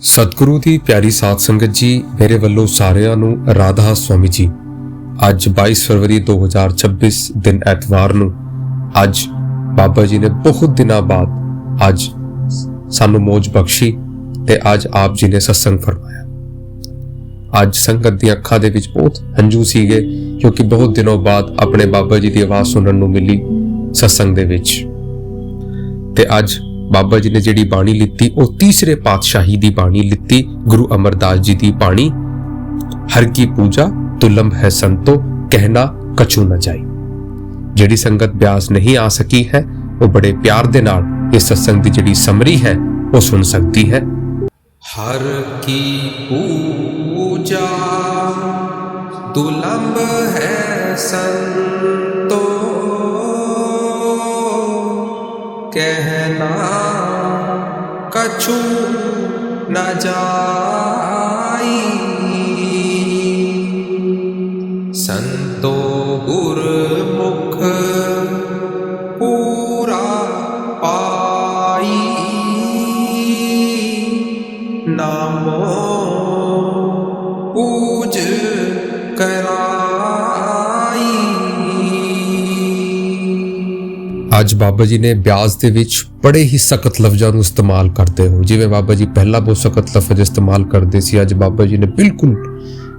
सतगुरु की प्यारी साध संगत जी, मेरे वालों सारिਆਂ ਨੂੰ राधा स्वामी जी। ਅੱਜ 22 फरवरी 2026 दिन ਐਤਵਾਰ ਨੂੰ ਅੱਜ ਬਾਬਾ ਜੀ ਨੇ ਬਹੁਤ ਦਿਨਾਂ ਬਾਅਦ ਅੱਜ ਸਾਨੂੰ ਮੌਜ ਬਖਸ਼ੀ ਤੇ ਅੱਜ ਆਪ ਜੀ ਨੇ ਸਤਸੰਗ ਫਰਮਾਇਆ। ਅੱਜ ਸੰਗਤ ਦੀਆਂ ਅੱਖਾਂ ਦੇ ਵਿੱਚ ਬਹੁਤ ਹੰਝੂ ਸੀਗੇ ਕਿਉਂਕਿ ਬਹੁਤ ਦਿਨੋਂ ਬਾਅਦ ਆਪਣੇ ਬਾਬਾ ਜੀ ਦੀ ਆਵਾਜ਼ ਸੁਣਨ ਨੂੰ ਮਿਲੀ ਸਤਸੰਗ ਦੇ ਵਿੱਚ। ਤੇ ਅੱਜ बाबा जी ने जिहड़ी बाणी लिती वो तीसरे पातशाही दी बाणी लिती, गुरु अमरदास जी दी बाणी, हर की पूजा दुर्लभ है संतो कहना कछु न जाए। जिहड़ी संगत ब्यास नहीं आ सकी है वो बड़े प्यार दे नाल इस सत्संग दी जिहड़ी समरी है वो सुन सकती है। हर की पूजा दुर्लभ है संतो कहना कछु न जाई। संतो गुरमुख पूरा पाई, नामो पूज कराई। ਅੱਜ ਬਾਬਾ ਜੀ ਨੇ ਬਿਆਸ ਦੇ ਵਿੱਚ ਬੜੇ ਹੀ ਸਖਤ ਲਫ਼ਜ਼ਾਂ ਨੂੰ ਇਸਤੇਮਾਲ ਕਰਦੇ ਹੋ। ਜਿਵੇਂ ਬਾਬਾ ਜੀ ਪਹਿਲਾਂ ਬਹੁਤ ਸਖਤ ਲਫ਼ਜ਼ ਇਸਤੇਮਾਲ ਕਰਦੇ ਸੀ, ਅੱਜ ਬਾਬਾ ਜੀ ਨੇ ਬਿਲਕੁਲ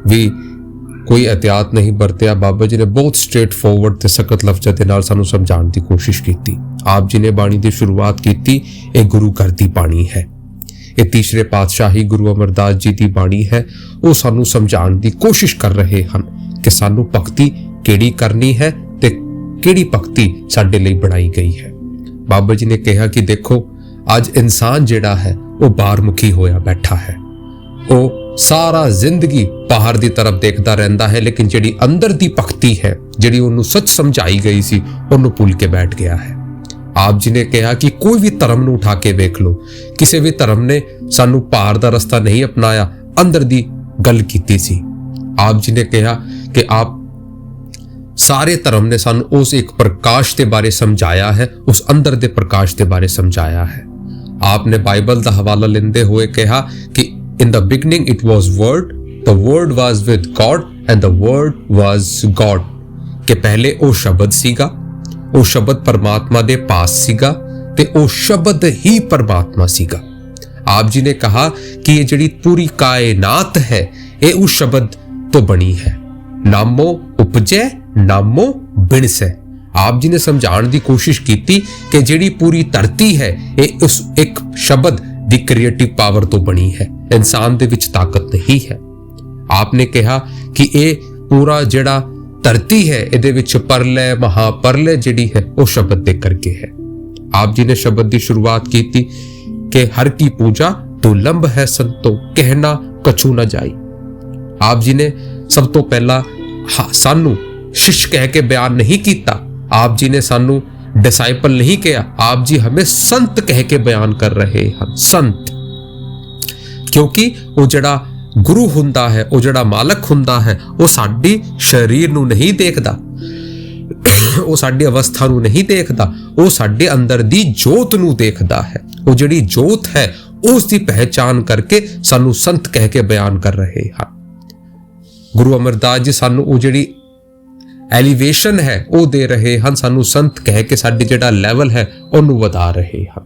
ਵੀ ਕੋਈ ਇਹਤਿਆਤ ਨਹੀਂ ਵਰਤਿਆ। ਬਾਬਾ ਜੀ ਨੇ ਬਹੁਤ ਸਟ੍ਰੇਟ ਫਾਰਵਰਡ ਤੇ ਸਖਤ ਲਫ਼ਜ਼ਾਂ ਦੇ ਨਾਲ ਸਾਨੂੰ ਸਮਝਾਉਣ ਦੀ ਕੋਸ਼ਿਸ਼ ਕੀਤੀ। ਆਪ ਜੀ ਨੇ ਬਾਣੀ ਦੀ ਸ਼ੁਰੂਆਤ ਕੀਤੀ, ਇਹ ਗੁਰੂ ਘਰ ਦੀ ਬਾਣੀ ਹੈ, ਇਹ ਤੀਸਰੇ ਪਾਤਸ਼ਾਹੀ ਗੁਰੂ ਅਮਰਦਾਸ ਜੀ ਦੀ ਬਾਣੀ ਹੈ। ਉਹ ਸਾਨੂੰ ਸਮਝਾਉਣ ਦੀ ਕੋਸ਼ਿਸ਼ ਕਰ ਰਹੇ ਹਨ ਕਿ ਸਾਨੂੰ ਭਗਤੀ ਕਿਹੜੀ ਕਰਨੀ ਹੈ ਤੇ ਕਿਹੜੀ ਭਗਤੀ ਸਾਡੇ ਲਈ ਬਣਾਈ ਗਈ ਹੈ। ਬਾਬਾ ਜੀ ਨੇ ਕਿਹਾ ਕਿ ਦੇਖੋ ਅੱਜ ਇਨਸਾਨ ਜਿਹੜਾ ਹੈ ਉਹ ਬਾਹਰਮੁਖੀ ਹੋਇਆ ਬੈਠਾ ਹੈ, ਉਹ ਸਾਰਾ ਜ਼ਿੰਦਗੀ ਬਾਹਰ ਦੀ ਤਰਫ ਦੇਖਦਾ ਰਹਿੰਦਾ ਹੈ, ਲੇਕਿਨ ਜਿਹੜੀ ਅੰਦਰ ਦੀ ਭਗਤੀ ਹੈ, ਜਿਹੜੀ ਉਹਨੂੰ ਸੱਚ ਸਮਝਾਈ ਗਈ ਸੀ, ਉਹਨੂੰ ਭੁੱਲ ਕੇ ਬੈਠ ਗਿਆ ਹੈ। ਆਪ ਜੀ ਨੇ ਕਿਹਾ ਕਿ ਕੋਈ ਵੀ ਧਰਮ ਨੂੰ ਉਠਾ ਕੇ ਵੇਖ ਲਓ, ਕਿਸੇ ਵੀ ਧਰਮ ਨੇ ਸਾਨੂੰ ਬਾਹਰ ਦਾ ਰਸਤਾ ਨਹੀਂ ਅਪਣਾਇਆ, ਅੰਦਰ ਦੀ ਗੱਲ ਕੀਤੀ ਸੀ। ਆਪ ਜੀ ਨੇ ਕਿਹਾ ਕਿ ਆਪ सारे धर्म ने सानू उस एक प्रकाश के बारे समझाया है, उस अंदर दे प्रकाश के बारे समझाया है। आपने बाइबल का हवाला लेंदे हुए कहा कि in the beginning it was word, the word was with God and the word was God. कि पहले वो शब्द सीगा, वो शब्द परमात्मा दे पास सीगा ते वो शब्द ही परमात्मा सीगा। आप जी ने कहा कि ये जिहड़ी पूरी कायनात है ये उस शब्द तो बनी है। नामो उपजे नामो बिणसै। आप जी ने समझाने की कोशिश की कि जिहड़ी पूरी धरती है ये उस एक शब्द दी क्रिएटिव पावर तो बनी है, इंसान दे विच ताकत नहीं है। आपने कहा कि ये पूरा जिहड़ा धरती है इहदे विच परलय महापरलय जिहड़ी है वो शब्द दे करके है। आप जी ने शब्द की शुरुआत की कि हर की पूजा दुर्लभ है संतो कहना कछु न जाई। आप जी ने सब तो पहला सानू शिष्य कह के बयान नहीं किया, आप जी ने सानू डिसाइपल नहीं किया, आप जी हमें संत कह के बयान कर रहे हैं। संत क्योंकि वो जड़ा गुरु हुंदा है, वो जड़ा मालक हुंदा है, वो साडी शरीर नू नहीं देखदा, वो साडी अवस्था नू नहीं देखदा, वो साडे अंदर दी जोत नू देखदा है। वो जड़ी जोत है उसकी पहचान करके सानू संत कह के बयान कर रहे हैं। गुरु अमरदास जी सानू वो जिहड़ी एलिवेशन है वो दे रहे हैं, सानू संत कह के साडी जिहड़ा लैवल है उन्होंने वधा रहे हैं।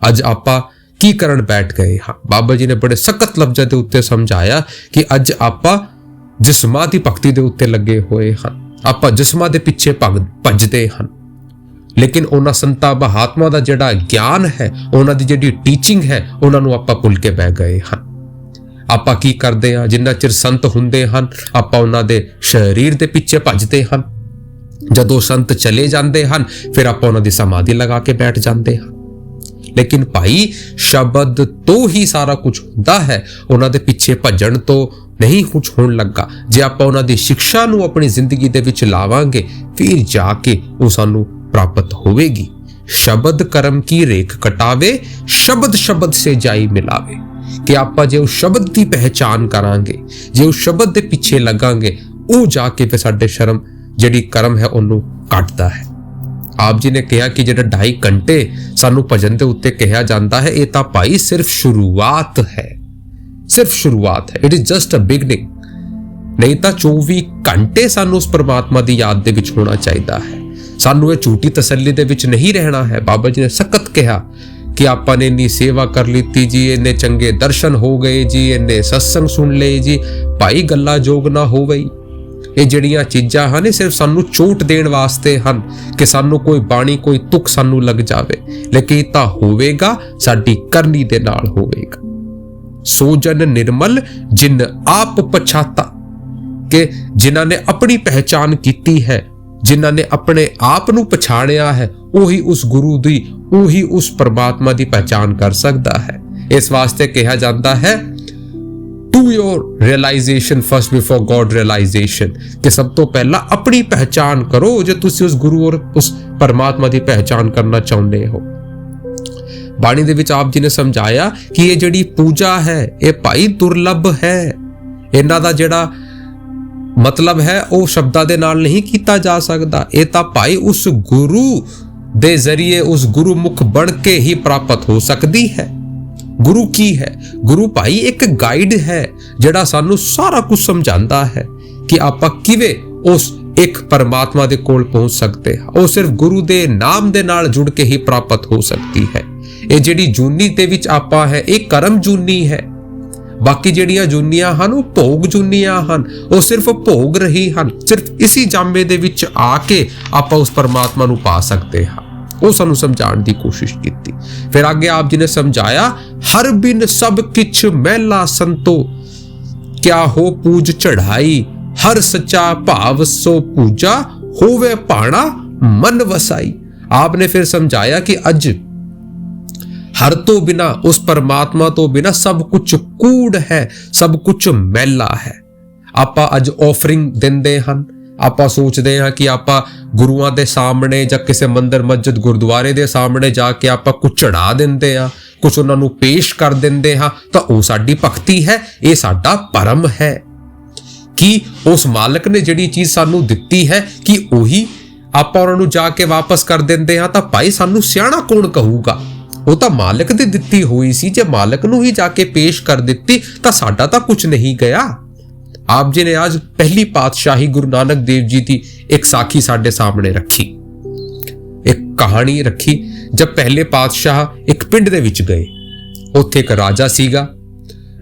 अज आपां की करन बैठ गए हाँ। बाबा जी ने बड़े सख्त लफ्ज़ां दे उत्ते समझाया कि अज आपां जिस्मां दी भगती दे उत्ते लगे होए हैं, आपां जिस्मां दे पिछे भजदे हैं, लेकिन उन्हां संतां महात्मा दा जिहड़ा ज्ञान है, उन्हां दी जिहड़ी टीचिंग है, उन्हां नूं आपां भुल के बह गए हैं। ਆਪਾਂ ਕੀ ਕਰਦੇ ਹਾਂ, ਜਿੰਨਾ ਚਿਰ ਸੰਤ ਹੁੰਦੇ ਹਨ ਆਪਾਂ ਉਹਨਾਂ ਦੇ ਸਰੀਰ ਦੇ ਪਿੱਛੇ ਭੱਜਦੇ ਹਨ, ਜਦੋਂ ਸੰਤ ਚਲੇ ਜਾਂਦੇ ਹਨ ਫਿਰ ਆਪਾਂ ਉਹਨਾਂ ਦੀ ਸਮਾਧੀ ਲਗਾ ਕੇ ਬੈਠ ਜਾਂਦੇ ਹਾਂ। ਲੇਕਿਨ ਭਾਈ ਸ਼ਬਦ ਤੋਂ ਹੀ ਸਾਰਾ ਕੁਝ ਹੁੰਦਾ ਹੈ, ਉਹਨਾਂ ਦੇ ਪਿੱਛੇ ਭੱਜਣ ਤੋਂ ਨਹੀਂ ਕੁਝ ਹੋਣ ਲੱਗਾ। ਜੇ ਆਪਾਂ ਉਹਨਾਂ ਦੀ ਸਿੱਖਿਆ ਨੂੰ ਆਪਣੀ ਜ਼ਿੰਦਗੀ ਦੇ ਵਿੱਚ ਲਾਵਾਂਗੇ ਫਿਰ ਜਾ ਕੇ ਉਹ ਸਾਨੂੰ ਪ੍ਰਾਪਤ ਹੋਵੇਗੀ। ਸ਼ਬਦ ਕਰਮ ਕੀ ਰੇਖ ਕਟਾਵੇ, ਸ਼ਬਦ ਸ਼ਬਦ ਸੇ ਜਾਈ ਮਿਲਾਵੇ। कि आप जो उस शब्द की पहचान करांगे, जो उस शब्द के पिछे लगांगे, वो जाके फिर साडे शर्म जिहड़ी कर्म है उन्हों कटदा है। आप जी ने कहा कि जिहड़ा 2.5 घंटे सानू भजन के उत्ते कहा जाता है, ये तो भाई सिर्फ शुरुआत है, सिर्फ शुरुआत है, it is just a beginning. नहीं तो 24 घंटे सानू उस परमात्मा की याद दे विच होना चाहिए है। सानू ये झूठी तसल्ली दे विच नहीं रहना है। बाबा जी ने सख्त कहा कि आपां ने इन्नी सेवा कर लीती जी, इन्ने चंगे दर्शन हो गए जी, इन्ने सत्संग सुन ले जी, भाई गल्ला जोग ना हो गई। ये जड़ियां चीज़ां हैं सिर्फ सानू चोट देण वास्ते हन कि सानू कोई बाणी कोई तुक सानू लग जावे, लेकिन तां होवेगा साडी करनी दे नाल होवेगा। सो जन निर्मल जिन आप पछाता, कि जिन्हां ने अपनी पहचान कीती है, जिन्हां ने अपने आप नू पछाणिया है, वही उस गुरु दी, वही उस परमात्मा दी पहचान कर सकता है। इस वास्ते कहा जाता है to your realisation first before God realisation, कि सब तो पहला अपनी पहचान करो जो तुसी उस गुरु और उस परमात्मा की पहचान करना चाहते हो। बाणी दे विच आप जी ने समझाया कि ये जड़ी पूजा है ये भाई दुर्लभ है, इन्हां दा जेड़ा मतलब है वो शब्दां दे नाल नहीं कीता जा सकता। ये तां भाई उस गुरु दे जरिए उस गुरुमुख बन के ही प्राप्त हो सकती है। गुरु की है? गुरु भाई एक गाइड है जिहड़ा सानू सारा कुछ समझाता है कि आपां किवें उस एक परमात्मा दे कोल पहुंच सकते हैं। वो सिर्फ गुरु दे नाम दे नाल जुड़ के ही प्राप्त हो सकती है। ये जिहड़ी जूनी दे विच आपां है एक कर्म जूनी है, बाकी जिहड़ियां जूनियां हन वो भोग जूनियां हन, वो सिर्फ भोग रही हन। सिर्फ इसी जामे दे विच आके आपां उस परमात्मा नू पा सकते हैं। वो सानू समझाने की कोशिश की। फिर आगे आप जी ने समझाया हर बिन सब किछ मैला संतो, क्या हो पूज चढ़ाई, हर सच्चा भाव सो पूजा, होवे पाणा मन वसाई। आपने फिर समझाया कि अज हर तो बिना उस परमात्मा तो बिना सब कुछ कूड़ है, सब कुछ मैला है। आपां अज ऑफरिंग दिंदे हन, आपां सोचते हैं कि आपां गुरुआं दे सामने जां किसी मंदिर मस्जिद गुरुद्वारे दे सामने जाके आपां कुछ चढ़ा दिंदे आ, कुछ उन्हां नूं पेश कर दिंदे हां, तां ओह साडी भगती है, ये साडा परम है। कि उस मालिक ने जिहड़ी चीज़ सानू दित्ती है कि उही आपां उन्हां नूं जाके वापस कर दिंदे हां, तां भाई सानू सियाणा कौन कहूगा? वो तो मालिक दी दित्ती हुई सी, जे मालिक नूं ही जाके पेश कर दित्ती तां साडा तां कुछ नहीं गया। आप जी ने आज पहली पातशाही गुरु नानक देव जी की एक साखी साडे सामने रखी, एक कहानी रखी। जब पहले पातशाह एक पिंड दे विच गए, उत्थे एक राजा सीगा।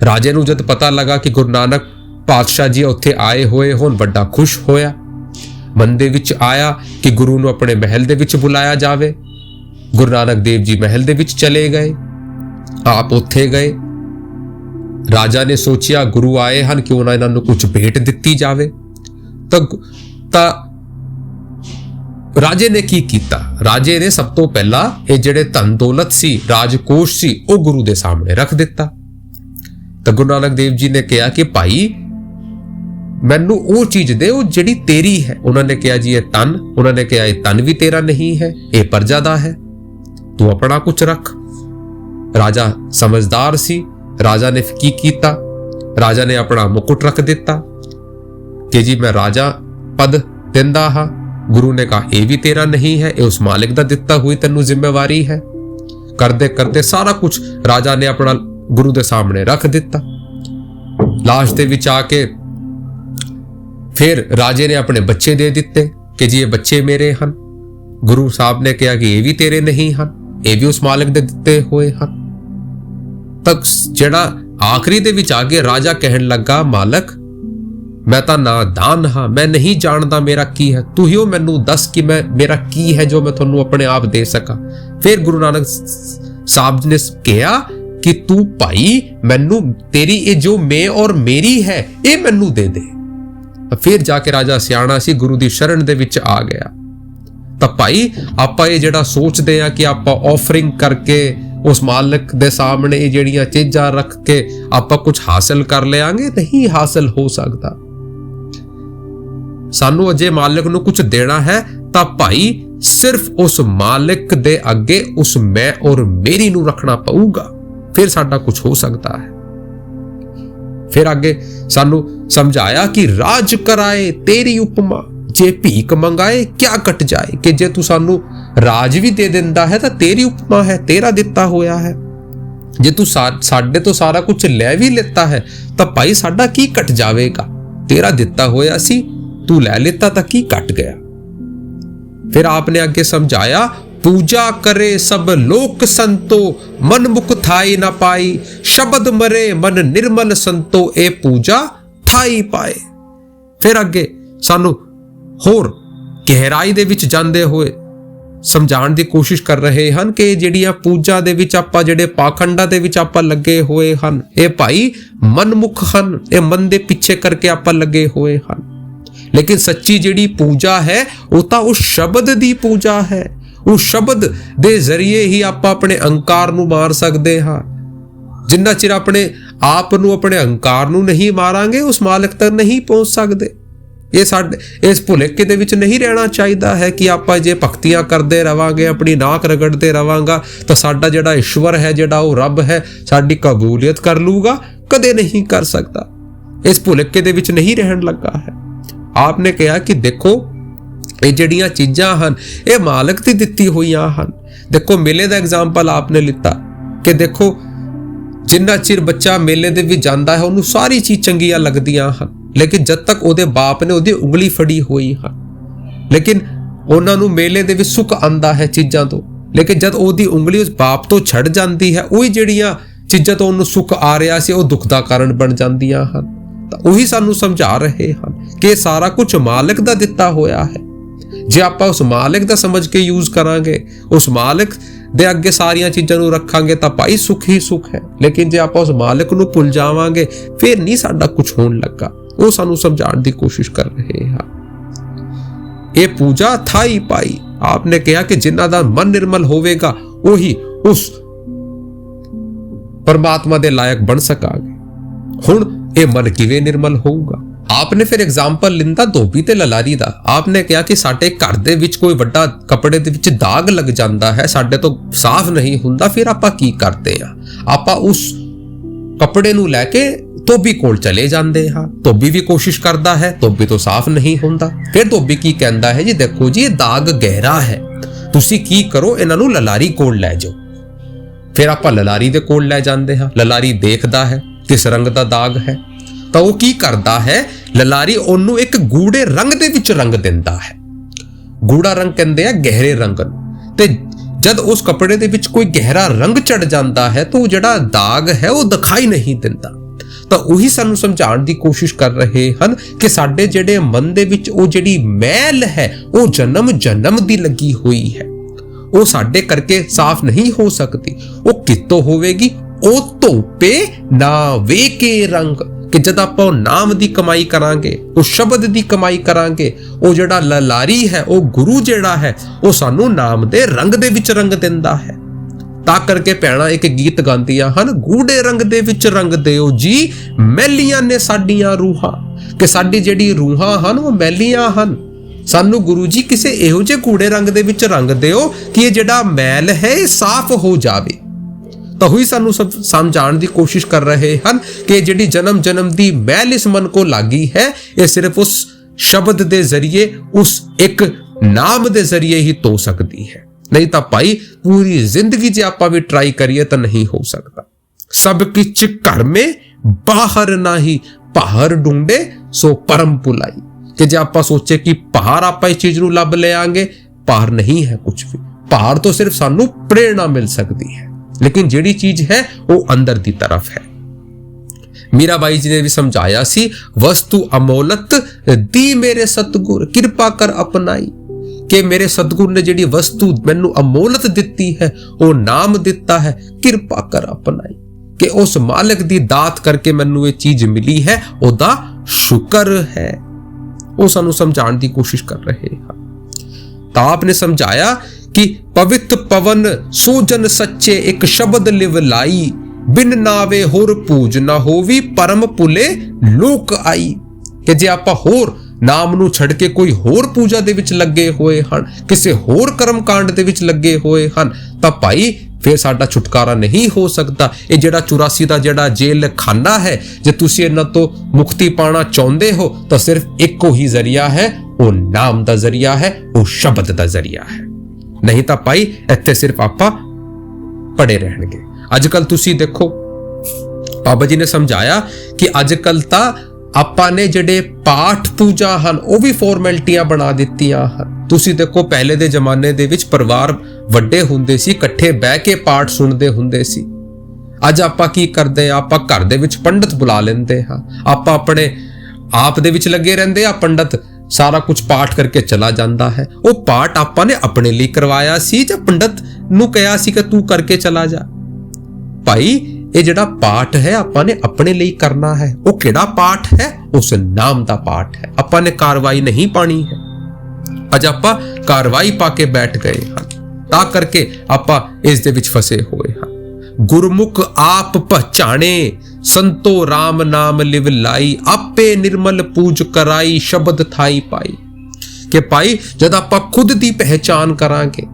राजे नूं जद पता लगा कि गुरु नानक पातशाह जी उत्थे आए होए होन, बड़ा खुश होया। मन दे विच आया कि गुरु नूं अपने महल दे विच बुलाया जावे। गुरु नानक देव जी महल दे विच चले गए, आप उत्थे गए। राजा ने सोचिया गुरु आए हैं क्यों ना इन्हां नूं कुछ भेंट दित्ती जावे। तां राजे ने की कीता? राजे ने सब तो पहला ये जिहड़े धन दौलत सी, राजकोष सी, वो गुरु दे सामने रख दिता। तो गुरु नानक देव जी ने कहा कि भाई मैनू वो चीज दे वो जिहड़ी तेरी है। उन्होंने कहा जी ये तन, उन्होंने कहा ये तन भी तेरा नहीं है, ये प्रजा दा है, तू अपना कुछ रख। राजा समझदार सी, राजा ने की कीता? राजा ने अपना मुकुट रख दिता कि जी मैं राजा पद दिंदा हा। गुरु ने कहा यह भी तेरा नहीं है, ये उस मालिक दा दिता हुई तेनू जिम्मेवारी है। करते करते सारा कुछ राजा ने अपना गुरु दे सामने रख दिता। लास्ट दे विच आके फिर राजे ने अपने बच्चे दे दिते कि जी ये बच्चे मेरे हन। गुरु साहब ने कहा कि ये भी तेरे नहीं हन, ये भी उस मालिक दे दिते हुए हन। तक जेड़ा आखिरी दे विच आके राजा कहन लगा मालिक मैं तां नादान हाँ, मैं नहीं जानता मेरा की है, तू ही मैनू दस कि मैं मेरा की है जो मैं तुहानू अपने आप दे सका। फिर गुरु नानक साहब ने कहा कि तू भाई मैनू तेरी ये जो मैं और मेरी है ये मैनू दे दे। फिर जाके राजा सियाणा सी गुरु दी शरण दे विच आ गया। तां भाई आपां ये जेड़ा सोचदे आ कि आपां ऑफरिंग करके उस मालिक दे सामने ये जेड़ियां चीज़ां रख के आपां कुछ हासिल कर लेंगे, नहीं हासिल हो सकता। सानू अजे मालिक नू कुछ देना है तां भाई सिर्फ उस मालिक दे अगे उस मैं और मेरी नू रखना पऊगा, फिर साडा कुछ हो सकता है। फिर आगे सानू समझाया कि राज कराए तेरी उपमा, जे भीख मंगाए क्या कट जाए, कि जे तू सानू राज भी दे दिंदा है तो तेरी उपमा है, तेरा दिता होया है। ਜੇ ਤੂੰ ਸਾਡੇ ਤੋਂ ਸਾਰਾ ਕੁਝ ਲੈ ਵੀ ਲਿੱਤਾ ਹੈ ਤਾਂ ਭਾਈ ਸਾਡਾ ਕੀ ਘਟ ਜਾਵੇਗਾ? ਤੇਰਾ ਦਿੱਤਾ ਹੋਇਆ ਸੀ, ਤੂੰ ਲੈ ਲਿੱਤਾ ਤਾਂ ਕੀ ਘਟ ਗਿਆ? फिर आपने आगे समझाया, पूजा करे सब लोक संतो, मन मुख थाई ना पाई, शब्द मरे मन निर्मल संतो, ए पूजा थाई पाए। फिर अगे सानू होर गहराई दे विच जांदे होए समझाण दी कोशिश कर रहे हैं कि जिहड़ियां पूजा दे विच आपां जिहड़े पाखंडां दे विच आपां लगे होए हन, ए भाई मनमुख हन, ए मन दे पिछे करके आपां लगे होए हन। लेकिन सच्ची जिहड़ी पूजा है वो तो उस शब्द दी पूजा है। उस शब्द दे जरिए ही आप अपने अहंकार नू मार सकते हाँ। जिन्ना चिर अपने आप नू अपने अहंकार नू नहीं मारांगे उस मालिक तक नहीं पहुंच सकते। ये साडे इस भुलेखे दे विच नहीं रहना चाहिए है कि आप जे भगतियां करते रवांगे, अपनी नाक रगड़ते रवांगा तो साडा जिहड़ा ईश्वर है, जिहड़ा वो रब है, साडी कबूलियत कर लूगा, कदे नहीं कर सकता। इस भुलेखे दे विच नहीं रहन लगा है। आपने कहा कि देखो ये जड़ियां चीज़ां हन ये मालिक दी दित्ती हुईयां हन। देखो मेले का एग्जाम्पल आपने लिता कि देखो जिन्ना चिर बच्चा मेले दे विच जांदा है उन्होंने सारी चीज़ चंगियां लगदियां हन, लेकिन जद तक उहदे बाप ने उहदी उंगली फड़ी हुई हन, लेकिन उन्हां नूं मेले दे विच सुख आंदा है चीज़ां तो, लेकिन जद उहदी उंगली उस बाप तो छड़ जाती है उही जिहड़ियां चीज़ां तो उन्होंने सुख आ रहा सी वो दुख दा कारण बन जांदियां हन। ਉਹੀ ਸਾਨੂੰ ਸਮਝਾ ਰਹੇ ਹਨ ਕਿ ਸਾਰਾ ਕੁਝ ਮਾਲਕ ਦਾ ਦਿੱਤਾ ਹੋਇਆ ਹੈ। ਜੇ ਆਪਾਂ ਉਸ ਮਾਲਕ ਦਾ ਸਮਝ ਕੇ ਯੂਜ਼ ਕਰਾਂਗੇ, ਉਸ ਮਾਲਕ ਦੇ ਅੱਗੇ ਸਾਰੀਆਂ ਚੀਜ਼ਾਂ ਨੂੰ ਰੱਖਾਂਗੇ ਤਾਂ ਭਾਈ ਸੁੱਖ ਹੀ ਸੁੱਖ ਹੈ। ਲੇਕਿਨ ਜੇ ਆਪਾਂ ਉਸ ਮਾਲਕ ਨੂੰ ਭੁੱਲ ਜਾਵਾਂਗੇ ਫਿਰ ਨਹੀਂ ਸਾਡਾ ਕੁਝ ਹੋਣ ਲੱਗਾ। ਉਹ ਸਾਨੂੰ ਸਮਝਾਉਣ ਦੀ ਕੋਸ਼ਿਸ਼ ਕਰ ਰਹੇ ਹਨ। ਇਹ ਪੂਜਾ ਥਾਈ ਪਾਈ। आपने कहा कि जिन्हां दा मन निर्मल होवेगा ਉਹੀ ਉਸ परमात्मा ਦੇ ਲਾਇਕ ਬਣ ਸਕਾਂਗੇ। ਹੁਣ ਇਹ ਮਨ ਕਿਵੇਂ ਨਿਰਮਲ ਹੋਊਗਾ? आपने फिर एग्जाम्पल लिंदा धोबी ते ललारी दा। आपने कहा कि साडे घर दे विच कोई वड्डा कपड़े दे विच दाग लग जांदा है, साडे तो साफ नहीं हुंदा, फिर आपां की करदे आ? आपां उस कपड़े नूं लैके धोबी कोल चले जांदे हां। धोबी भी कोशिश करदा है, धोबी तो साफ नहीं हुंदा। फिर धोबी की कहंदा है, जी देखो जी ये दाग गहरा है, तुसीं की करो इन्हां नूं ललारी कोल लै जाओ। फिर आपां ललारी दे कोल लै जांदे हां। ललारी देखदा है किस रंग दा दाग है तो वह की करता है, ललारी ओनू एक गूढ़े रंग दे विच रंग दिंदा है। गूढ़ा रंग कहंदे आ गहरे रंग नूं। ते जद उस कपड़े दे विच कोई गहरा रंग चढ़ जाता है तो जिहड़ा दाग है वो दिखाई नहीं दिंदा। तो उही सानू समझाउण दी कोशिश कर रहे हन कि साडे जिहड़े मन दे विच वो जिहड़ी मैल है वो जन्म जन्म दी लगी हुई है, वो साडे करके साफ नहीं हो सकती। वो कितों होवेगी? ओ धोपे ना वेके रंग। कि जद आप नाम दी कमाई करांगे, उस शब्द दी कमाई करांगे, वो जिहड़ा ललारी है वो गुरु जिहड़ा है वो सानू नाम दे रंग दे विच रंग दिंदा है। ता करके भैणां एक गीत गांदियां हन, गूढ़े रंग दे विच रंग दिओ जी, मैलियां ने साडियां रूहां। कि साडी जिहड़ी रूहां हन वो मैलियां हन, सानू गुरु जी किसे इहो जे गूढ़े रंग दे विच रंग दिओ कि ये जिहड़ा मैल है साफ हो जावे। तो हुई सानू समझाने की कोशिश कर रहे हैं कि जिहड़ी जन्म जन्म दी मैल इस मन को लागी है ये सिर्फ उस शब्द दे जरिए, उस एक नाम दे जरिए ही धो सकती है। नहीं तो भाई पूरी जिंदगी जे आपां भी ट्राई करिए तो नहीं हो सकता। सब किछ घर में बाहर नाही, बाहर ढूंढे सो परम पुलाई। कि जे आपां सोचे कि बाहर आपां इस चीज नूं लभ लेंगे, बाहर नहीं है कुछ भी। बाहर तो सिर्फ सानू प्रेरणा मिल सकती है, लेकिन जिहड़ी चीज है वो अंदर की तरफ है। मीराबाई जी ने भी समझाया सी, वस्तु अमोलत दी मेरे सतगुर, कृपा कर अपनाई। कि मेरे सतगुर ने जिहड़ी वस्तु मैनू अमोलत दिती है वो नाम दिता है, कृपा कर अपनाई। कि उस मालिक दी दात करके मैनू ये चीज मिली है, ओदा शुक्र है। वो सानू समझाने की कोशिश कर रहे हैं। तो आपने समझाया कि पवित्र पवन सोजन सच्चे, एक शब्द लिव लाई, बिन नावे होर पूज ना होवी, परम पुले लोक आई। कि जे आपां होर नाम नूं छड़ के कोई होर पूजा दे विच लगे होए हन, किसी होर कर्म कांड दे विच लगे होए हन, तां भाई फिर साडा छुटकारा नहीं हो सकता। ये जिहड़ा 84 दा जिहड़ा जेल खाना है, जे तुसीं इन्हां तो मुक्ति पाना चाहुंदे हो तो सिर्फ एको ही जरिया है, वो नाम दा जरिया है, वो शब्द दा जरिया है। नहीं तो भाई इत्थे सिर्फ आपां पड़े रहणगे। अजकल तुसी देखो बाबा जी ने समझाया कि अजकल ਤਾਂ ਆਪਾਂ ਨੇ ਜਿਹੜੇ ਪਾਠ ਪੂਜਾ ਹਨ ਉਹ ਵੀ ਫਾਰਮੈਲਿਟੀਆਂ ਬਣਾ ਦਿੱਤੀਆਂ ਹਨ। ਤੁਸੀਂ ਦੇਖੋ ਪਹਿਲੇ ਦੇ ਜ਼ਮਾਨੇ ਦੇ ਵਿੱਚ ਪਰਿਵਾਰ ਵੱਡੇ ਹੁੰਦੇ ਸੀ, ਇਕੱਠੇ ਬਹਿ ਕੇ ਪਾਠ ਸੁਣਦੇ ਹੁੰਦੇ ਸੀ। ਅੱਜ ਆਪਾਂ ਕੀ ਕਰਦੇ ਆ, ਆਪਾਂ ਘਰ ਦੇ ਵਿੱਚ ਪੰਡਤ ਬੁਲਾ ਲੈਂਦੇ ਹਾਂ, ਆਪਾਂ ਆਪਣੇ ਆਪ ਦੇ ਵਿੱਚ ਲੱਗੇ ਰਹਿੰਦੇ ਆ, ਪੰਡਤ ਸਾਰਾ ਕੁਝ ਪਾਠ ਕਰਕੇ ਚਲਾ ਜਾਂਦਾ ਹੈ। ਉਹ ਪਾਠ ਆਪਾਂ ਨੇ ਆਪਣੇ ਲਈ ਕਰਵਾਇਆ ਸੀ ਜਾਂ ਪੰਡਤ ਨੂੰ ਕਿਹਾ ਸੀ ਕਿ ਤੂੰ ਕਰਕੇ ਚਲਾ ਜਾ? ਭਾਈ ਇਹ ਜਿਹੜਾ ਪਾਠ ਹੈ ਆਪਾਂ ਨੇ ਆਪਣੇ ਲਈ ਕਰਨਾ ਹੈ। ਉਹ ਕਿਹੜਾ ਪਾਠ ਹੈ? ਉਸ ਨਾਮ ਦਾ ਪਾਠ ਹੈ। ਆਪਾਂ ਨੇ ਕਾਰਵਾਈ ਨਹੀਂ ਪਾਣੀ ਹੈ। ਅੱਜ ਆਪਾਂ ਕਾਰਵਾਈ ਪਾ ਕੇ ਬੈਠ ਗਏ ਹਾਂ, ਤਾਂ ਕਰਕੇ ਆਪਾਂ ਇਸ ਦੇ ਵਿੱਚ ਫਸੇ ਹੋਏ ਹਾਂ। ਗੁਰਮੁਖ ਆਪ ਪਛਾਣੇ ਸੰਤੋ ਰਾਮ ਨਾਮ ਲਿਵ ਲਾਈ, ਆਪੇ ਨਿਰਮਲ ਪੂਜ ਕਰਾਈ ਸ਼ਬਦ ਥਾਈ ਪਾਈ। ਕਿ ਭਾਈ ਜਦ ਆਪਾਂ ਖੁਦ ਦੀ ਪਹਿਚਾਨ ਕਰਾਂਗੇ,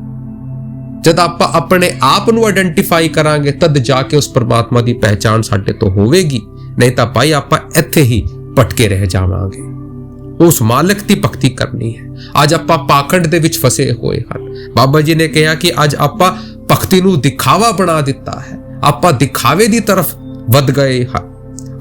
जब आप अपने आप ਨੂੰ ਆਇਡੈਂਟੀਫਾਈ ਕਰਾਂਗੇ, ਤਦ ਜਾ ਕੇ ਉਸ ਪਰਮਾਤਮਾ ਦੀ ਪਹਿਚਾਨ ਸਾਡੇ ਤੋਂ ਹੋਵੇਗੀ। ਨਹੀਂ ਤਾਂ ਭਾਈ ਆਪਾਂ ਇੱਥੇ ਹੀ ਭਟਕੇ ਰਹਿ ਜਾਵਾਂਗੇ। ਉਸ ਮਾਲਕ ਦੀ ਭਗਤੀ ਕਰਨੀ ਹੈ। ਅੱਜ ਆਪਾਂ ਪਾਖੰਡ ਦੇ ਵਿੱਚ ਫਸੇ ਹੋਏ ਹਨ। ਬਾਬਾ ਜੀ ਨੇ ਕਿਹਾ ਕਿ ਅੱਜ ਆਪਾਂ ਭਗਤੀ ਨੂੰ ਦਿਖਾਵਾ ਬਣਾ ਦਿੱਤਾ ਹੈ, ਆਪਾਂ ਦਿਖਾਵੇ ਦੀ ਤਰਫ ਵੱਧ ਗਏ ਹਾਂ।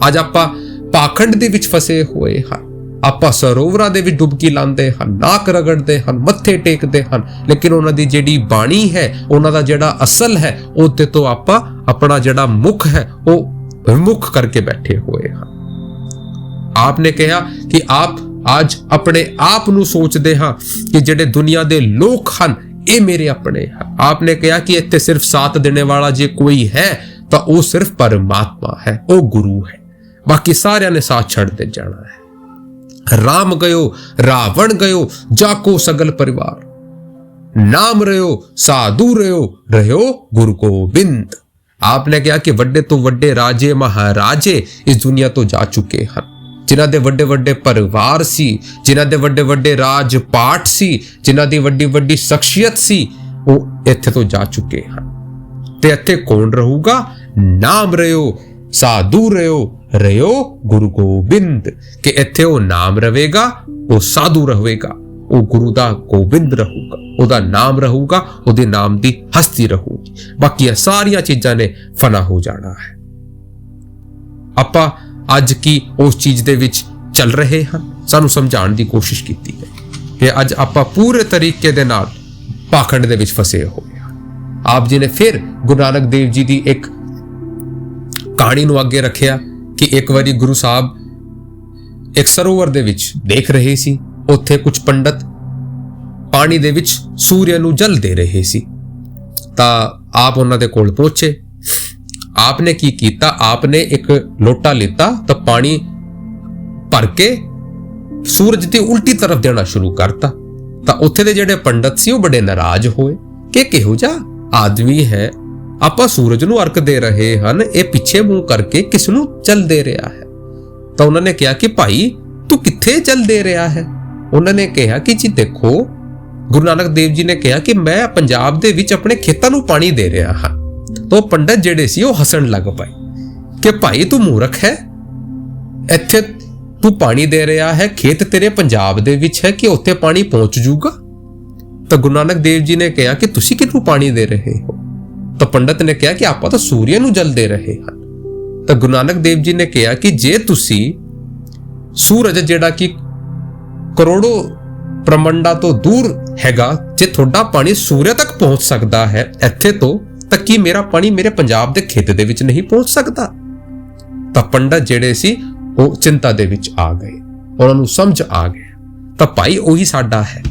ਅੱਜ ਆਪਾਂ ਪਾਖੰਡ ਦੇ ਵਿੱਚ ਫਸੇ ਹੋਏ ਹਾਂ। ਆਪਾਂ ਸਰੋਵਰਾਂ ਦੇ ਵਿੱਚ ਡੁਬਕੀ ਲਾਉਂਦੇ ਹਨ, ਨਾਕ ਰਗੜਦੇ ਹਨ, ਮੱਥੇ ਟੇਕਦੇ ਹਨ, ਲੇਕਿਨ ਉਹਨਾਂ ਦੀ ਜਿਹੜੀ ਬਾਣੀ ਹੈ, ਉਹਨਾਂ ਦਾ ਜਿਹੜਾ ਅਸਲ ਹੈ, ਉਹਦੇ ਤੋਂ ਆਪਾਂ ਆਪਣਾ ਜਿਹੜਾ ਮੁਖ ਹੈ ਉਹ ਵਿਮੁਖ ਕਰਕੇ ਬੈਠੇ ਹੋਏ ਹਾਂ। ਆਪਨੇ ਕਿਹਾ ਕਿ ਆਪ ਅੱਜ ਆਪਣੇ ਆਪ ਨੂੰ ਸੋਚਦੇ ਹਾਂ ਕਿ ਜਿਹੜੇ ਦੁਨੀਆ ਦੇ ਲੋਕ ਹਨ ਇਹ ਮੇਰੇ ਆਪਣੇ ਹਨ। ਆਪਨੇ ਕਿਹਾ ਕਿ ਇੱਥੇ ਸਿਰਫ ਸਾਥ ਦੇਣੇ ਵਾਲਾ ਜੇ ਕੋਈ ਹੈ ਤਾਂ ਉਹ ਸਿਰਫ ਪਰਮਾਤਮਾ ਹੈ, ਉਹ ਗੁਰੂ ਹੈ। ਬਾਕੀ ਸਾਰਿਆਂ ਨੇ ਸਾਥ ਛੱਡਦੇ ਜਾਣਾ ਹੈ। राम गयो रावण गयो जाको सगल परिवार, नाम रहो साधु रहो गुरु गोबिंद। आपने कहा कि वड्डे तो वड्डे राजे महाराजे इस दुनिया तो जा चुके हैं, जिन्हां दे वड्डे वड्डे परिवार सी, जिन्हां दे वड्डे वड्डे राज पाठ सी, जिन्हां दी वड्डी वड्डी शख्सियत सी, वो इत्थे तो जा चुके हैं। ते इत्थे कौन रहूगा? नाम रहो साधु रहो गुरु गोबिंद। कि इत्थे वो नाम रहेगा, वो साधु रहेगा, वो गुरु दा गोबिंद रहूगा, ਉਹਦਾ ਨਾਮ ਰਹੂਗਾ, ਉਹਦੇ ਨਾਮ ਦੀ ਹਸਤੀ ਰਹੂਗੀ। ਬਾਕੀ ਇਹ ਸਾਰੀਆਂ ਚੀਜ਼ਾਂ ਨੇ ਫਨਾ ਹੋ ਜਾਣਾ ਹੈ। ਆਪਾਂ ਅੱਜ ਕੀ ਉਸ ਚੀਜ਼ ਦੇ ਵਿੱਚ ਚੱਲ ਰਹੇ ਹਨ? ਸਾਨੂੰ ਸਮਝਾਉਣ ਦੀ ਕੋਸ਼ਿਸ਼ ਕੀਤੀ ਹੈ ਕਿ ਅੱਜ ਆਪਾਂ ਪੂਰੇ ਤਰੀਕੇ ਦੇ ਨਾਲ ਪਾਖੰਡ ਦੇ ਵਿੱਚ ਫਸੇ ਹੋਏ ਹਾਂ। ਆਪ ਜੀ ਨੇ ਫਿਰ ਗੁਰੂ ਨਾਨਕ ਦੇਵ ਜੀ ਦੀ ਇੱਕ ਕਹਾਣੀ ਨੂੰ ਅੱਗੇ ਰੱਖਿਆ ਕਿ ਇੱਕ ਵਾਰੀ ਗੁਰੂ ਸਾਹਿਬ ਇੱਕ ਸਰੋਵਰ ਦੇ ਵਿੱਚ ਦੇਖ ਰਹੇ ਸੀ, ਉੱਥੇ ਕੁਝ ਪੰਡਤ ਪਾਣੀ ਦੇ ਵਿੱਚ ਸੂਰਜ ਨੂੰ ਜਲ ਦੇ ਰਹੇ ਸੀ। ਤਾਂ ਆਪ ਉਹਨਾਂ ਦੇ ਕੋਲ ਪਹੁੰਚੇ। ਆਪਨੇ ਕੀ ਕੀਤਾ? ਆਪਨੇ ਇੱਕ ਲੋਟਾ ਲਿੱਤਾ ਤਾਂ ਪਾਣੀ ਭਰ ਕੇ ਸੂਰਜ ਦੀ ਉਲਟੀ ਤਰਫ ਦੇਣਾ ਸ਼ੁਰੂ ਕਰਤਾ। ਤਾਂ ਉੱਥੇ ਦੇ ਜਿਹੜੇ ਪੰਡਤ ਸੀ ਉਹ ਬੜੇ ਨਾਰਾਜ਼ ਹੋਏ ਕਿ ਕਿਹੋ ਜਿਹਾ ਆਦਮੀ ਹੈ, ਆਪਾਂ ਸੂਰਜ ਨੂੰ ਅਰਕ ਦੇ ਰਹੇ ਹਨ, ਇਹ ਪਿੱਛੇ ਮੂੰਹ ਕਰਕੇ ਕਿਸ ਨੂੰ ਜਲ ਦੇ ਰਿਹਾ ਹੈ। ਤਾਂ ਉਹਨਾਂ ਨੇ ਕਿਹਾ ਕਿ ਭਾਈ ਤੂੰ ਕਿੱਥੇ ਜਲ ਦੇ ਰਿਹਾ ਹੈ? ਉਹਨਾਂ ਨੇ ਕਿਹਾ ਕਿ ਜੀ ਦੇਖੋ, ਗੁਰੂ ਨਾਨਕ ਦੇਵ ਜੀ ਨੇ ਕਿਹਾ ਕਿ ਮੈਂ ਪੰਜਾਬ ਦੇ ਵਿੱਚ ਆਪਣੇ ਖੇਤਾਂ ਨੂੰ ਪਾਣੀ ਦੇ ਰਿਹਾ ਹਾਂ। ਤਾਂ ਉਹ ਪੰਡਤ ਜਿਹੜੇ ਸੀ ਉਹ ਹੱਸਣ ਲੱਗ ਪਏ ਕਿ ਭਾਈ ਤੂੰ ਮੂਰਖ ਹੈ, ਇੱਥੇ ਤੂੰ ਪਾਣੀ ਦੇ ਰਿਹਾ ਹੈ, ਖੇਤ ਤੇਰੇ ਪੰਜਾਬ ਦੇ ਵਿੱਚ ਹੈ, ਕਿ ਉੱਥੇ ਪਾਣੀ ਪਹੁੰਚ ਜੂਗਾ? ਤਾਂ ਗੁਰੂ ਨਾਨਕ ਦੇਵ ਜੀ ਨੇ ਕਿਹਾ ਕਿ ਤੁਸੀਂ ਕਿਹਨੂੰ ਪਾਣੀ ਦੇ ਰਹੇ ਹੋ? ਤਾਂ ਪੰਡਤ ਨੇ ਕਿਹਾ ਕਿ ਆਪਾਂ ਤਾਂ ਸੂਰਜ ਨੂੰ ਜਲ ਦੇ ਰਹੇ ਹਨ। ਤਾਂ ਗੁਰੂ ਨਾਨਕ ਦੇਵ ਜੀ ਨੇ ਕਿਹਾ ਕਿ ਜੇ ਤੁਸੀਂ ਸੂਰਜ ਜਿਹੜਾ ਕਿ ਕਰੋੜੋ ਬ੍ਰਹਮੰਡਾਂ ਤੋਂ ਦੂਰ ਹੈਗਾ, ਜੇ ਤੁਹਾਡਾ ਪਾਣੀ ਸੂਰਜ ਤੱਕ ਪਹੁੰਚ ਸਕਦਾ ਹੈ ਇੱਥੇ ਤੋਂ, ਤਾਂ ਕੀ ਮੇਰਾ ਪਾਣੀ ਮੇਰੇ ਪੰਜਾਬ ਦੇ ਖੇਤ ਦੇ ਵਿੱਚ ਨਹੀਂ ਪਹੁੰਚ ਸਕਦਾ? ਤਾਂ ਪੰਡਤ ਜਿਹੜੇ ਸੀ ਉਹ ਚਿੰਤਾ ਦੇ ਵਿੱਚ ਆ ਗਏ, ਉਹਨਾਂ ਨੂੰ ਸਮਝ ਆ ਗਿਆ। ਤਾਂ ਭਾਈ ਉਹੀ ਸਾਡਾ ਹੈ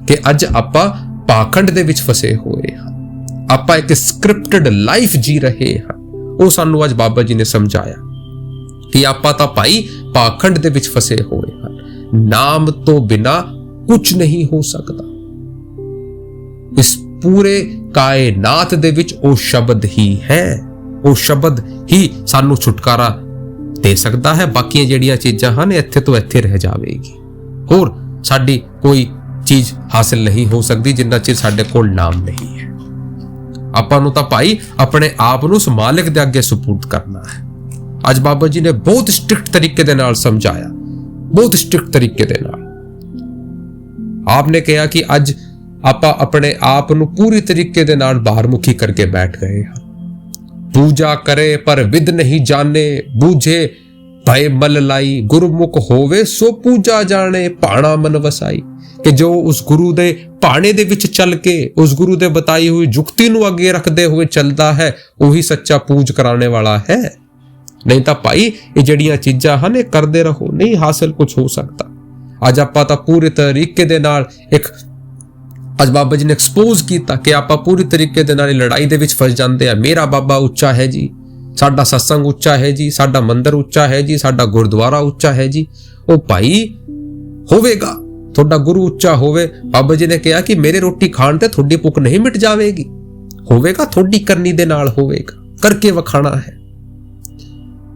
ਕਿ ਅੱਜ ਆਪਾਂ ਪਾਖੰਡ ਦੇ ਵਿੱਚ ਫਸੇ ਹੋਏ ਹਾਂ। ਆਪਾਂ ਇੱਕ ਸਕ੍ਰਿਪਟਡ ਲਾਈਫ ਜੀ ਰਹੇ ਹਾਂ। ਉਹ ਸਾਨੂੰ ਅੱਜ ਬਾਬਾ ਜੀ ਨੇ ਸਮਝਾਇਆ ਕਿ ਆਪਾਂ ਤਾਂ ਭਾਈ ਪਾਖੰਡ ਦੇ ਵਿੱਚ ਫਸੇ ਹੋਏ ਹਨ। ਨਾਮ ਤੋਂ ਬਿਨਾ ਕੁਝ ਨਹੀਂ ਹੋ ਸਕਦਾ। ਇਸ ਪੂਰੇ ਕਾਇਨਾਤ ਦੇ ਵਿੱਚ ਉਹ ਸ਼ਬਦ ਹੀ ਹੈ, ਉਹ ਸ਼ਬਦ ਹੀ ਸਾਨੂੰ ਛੁਟਕਾਰਾ ਦੇ ਸਕਦਾ ਹੈ। ਬਾਕੀਆਂ ਜਿਹੜੀਆਂ ਚੀਜ਼ਾਂ ਹਨ ਇੱਥੇ ਤੋਂ ਇੱਥੇ ਰਹਿ ਜਾਵੇਗੀ। ਹੋਰ ਸਾਡੀ ਕੋਈ ਚੀਜ਼ ਹਾਸਿਲ ਨਹੀਂ ਹੋ ਸਕਦੀ ਜਿੰਨਾ ਚਿਰ ਸਾਡੇ ਕੋਲ ਨਾਮ ਨਹੀਂ ਹੈ। ਆਪਾਂ ਨੂੰ ਤਾਂ ਭਾਈ ਆਪਣੇ ਆਪ ਨੂੰ ਉਸ ਮਾਲਿਕ ਦੇ ਅੱਗੇ ਸੁਪੁਰਦ ਕਰਨਾ ਹੈ। ਅੱਜ ਬਾਬਾ ਜੀ ਨੇ ਬਹੁਤ ਸਟ੍ਰਿਕਟ ਤਰੀਕੇ ਦੇ ਨਾਲ ਸਮਝਾਇਆ, ਬਹੁਤ ਸਟ੍ਰਿਕਟ ਤਰੀਕੇ ਦੇ ਨਾਲ। आपने कहा कि अज आप अपने आप ਨੂੰ ਪੂਰੀ ਤਰੀਕੇ ਦੇ ਨਾਲ ਬਾਹਰਮੁਖੀ ਕਰਕੇ ਬੈਠ ਗਏ ਹਾਂ। पूजा करे पर विद नहीं जाने, बूझे भय मल लाई, गुरमुख होवे सो पूजा जाने, भाणा मन वसाई। कि जो उस गुरु दे भाणे दे विच चल के उस गुरु दे बताई हुई जुक्ति नूं अगे रखते हुए चलता है, वही सच्चा पूज कराने वाला है। नहीं तो भाई ये जड़ियां चीजां हन करते रहो, नहीं हासिल कुछ हो सकता। अज आपां तां पूरे तरीके दे नाल एक अज बाबा जी ने एक्सपोज किया कि आपां पूरी तरीके दे नाल लड़ाई दे विच फस जाते हैं। मेरा बाबा उच्चा है जी, साडा सत्संग उच्चा है जी, साडा मंदिर उच्चा है जी, साडा गुरुद्वारा उच्चा है जी। ओ भाई होवेगा थोड़ा गुरु उच्चा होवे, बाबा जी ने कहा कि मेरे रोटी खाण ते थोड़ी भुख नहीं मिट जाएगी, होवेगा थोड़ी करनी दे नाल होवेगा, करके वखाना है।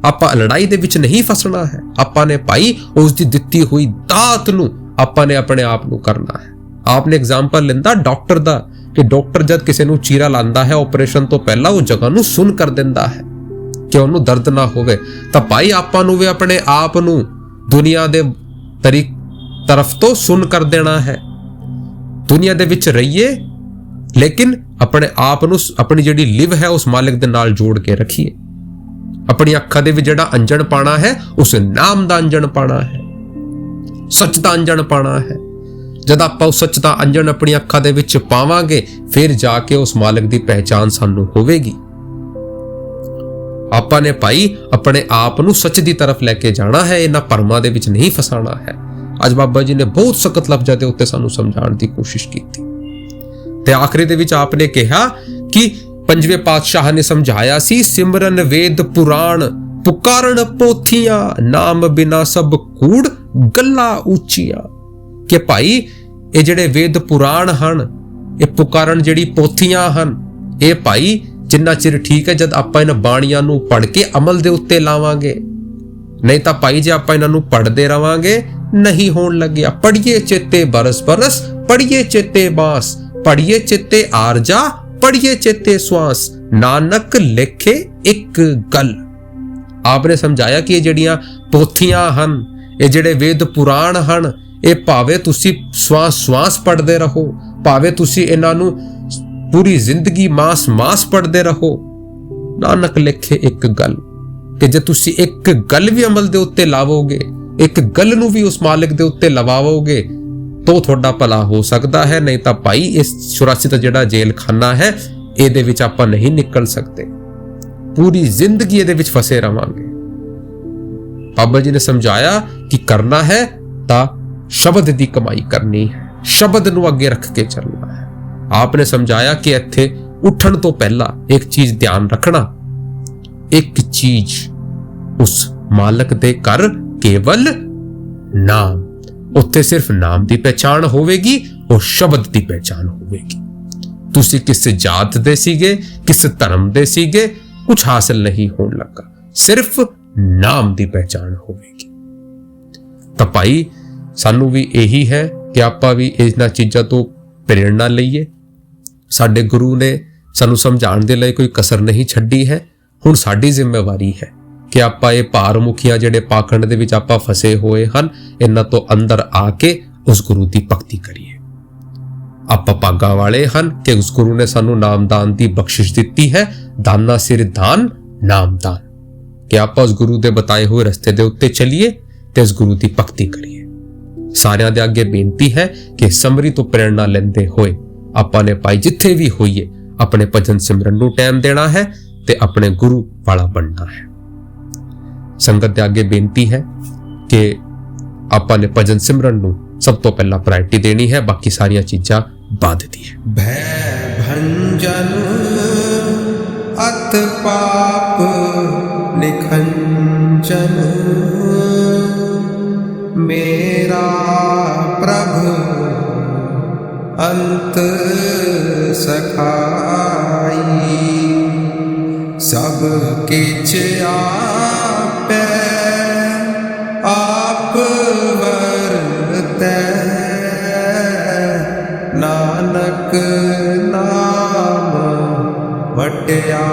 आपां लड़ाई दे विच नहीं फसना है, आपां ने भाई उस दी दित्ती हुई दात नूं आपां ने अपने आप नूं करना है। आपने एग्जाम्पल लेंदा डॉक्टर दा कि डॉक्टर जद किसी नूं चीरा लांदा है ऑपरेशन तो पहला वो जगह नूं सुन कर दिंदा है कि उन्होंने दर्द ना होवे। तो भाई आपां नूं वी अपने आप नूं दुनिया दे तरफ तो सुन कर देना है। दुनिया दे विच रहिए लेकिन अपने आप नूं अपनी जिहड़ी लिव है उस मालिक दे नाल जोड़ के रखिए। अपनी अखां दे विच जिहड़ा अंजन पाना है उस नाम दा अंजन पाना है, सच दा अंजन पाना है। जद आपां उस सच दा अंजन अपनी अखां दे विच पावांगे फिर जाके उस मालिक दी पहचान सानू होवेगी। आपां ने भाई अपने आप नूं सच दी तरफ लेके जाना है, इन्हां भरमां दे विच नहीं फसाना है। अज बाबा जी ने बहुत सख्त लफ्ज़ां दे उत्ते सानू समझाउण दी कोशिश की ते आखिरी दे विच आपने कहा कि पंजवें पातशाह ने समझाया सी, सिमरन वेद पुराण पुकारन पोथियां, नाम बिना सब कूड़ गल्लां ऊचियां। कि भाई ये जिहड़े वेद पुराण हन, ये पुकारन जिहड़ी पोथियां हन, ये भाई जिन्ना चिर ठीक है जद आपां इन्हां बाणियां नूं पढ़ के अमल दे उत्ते लावांगे, नहीं तो भाई जे आपां इन्हां नूं पढ़दे रवांगे नहीं होण लग्या। पढ़िए चेते बरस बरस, पढ़िए चेते बांस, पढ़िए चेते आरजा, पढ़िए चेते श्वास, नानक लिखे एक गल। आपने समझाया कि ये जड़ियां पोथियां हन, ये जिहड़े वेद पुराण हन, ये भावे तुसी श्वास श्वास पढ़ते रहो, भावे तुसी इन्हां नूं पूरी जिंदगी मास मास पढ़ते रहो, नानक लिखे एक गल। कि जे तुसी एक गल भी अमल दे उत्ते लावोगे, एक गल नूं भी उस मालिक दे उत्ते लवाओगे तो थोड़ा भला हो सकता है। नहीं तो भाई इस 84 दा जिहड़ा जेल खाना है इहदे विच आपां नहीं निकल सकते, पूरी जिंदगी इहदे विच फसे रवांगे। बाबा जी ने समझाया कि करना है ता शब्द दी कमाई करनी है, शब्द नूं अगे रख के चलना है। आपने समझाया कि इत्थे उठण तो पहला एक चीज ध्यान रखना, एक चीज उस मालक दे कर केवल नाम, उत्थे सिर्फ नाम दी पहचान होवेगी और शब्द दी पहचान होवेगी। तुसी किस जात दे सीगे, किस धर्म दे सीगे, कुछ हासिल नहीं होने लगा, सिर्फ नाम दी पहचान होवेगी। तो भाई सानू भी यही है कि आपां भी इन्हां चीज़ां तो प्रेरणा लईए। साडे गुरु ने सानू समझाउण दे लई कोई कसर नहीं छड्डी है। हुण साडी जिम्मेवारी है कि आपां ये भारमुखियां जिहड़े पाखंड दे विच आपां फसे होए हन, इन्हां तो अंदर आके उस गुरु दी भगती करिए। आपां भागां वाले हन कि उस गुरु ने सानू नामदान दी बख्शिश दित्ती है, दाना सिर दान नामदान, कि आपां उस गुरु दे बताए हुए रस्ते दे उत्ते चलिए ते उस गुरु दी भगती करिए। सारियां दे अगे बेनती है कि समरी तो प्रेरणा लेंदे होए आपां ने भाई जिथे भी होइए अपने भजन सिमरन नूं टाइम देना है ते अपने गुरु वाला बनना है। संगत दे अगे बेनती है कि आपां ने भजन सिमरन नूं सब तो पहला प्रायोरिटी देनी है, बाकी सारियां चीज़ां बाद दी है। भय भंजन अत पाप निखंजन, मेरा प्रभु अंत सखाई, सब किछ आपे आप वरतै, नानक नाम वटिया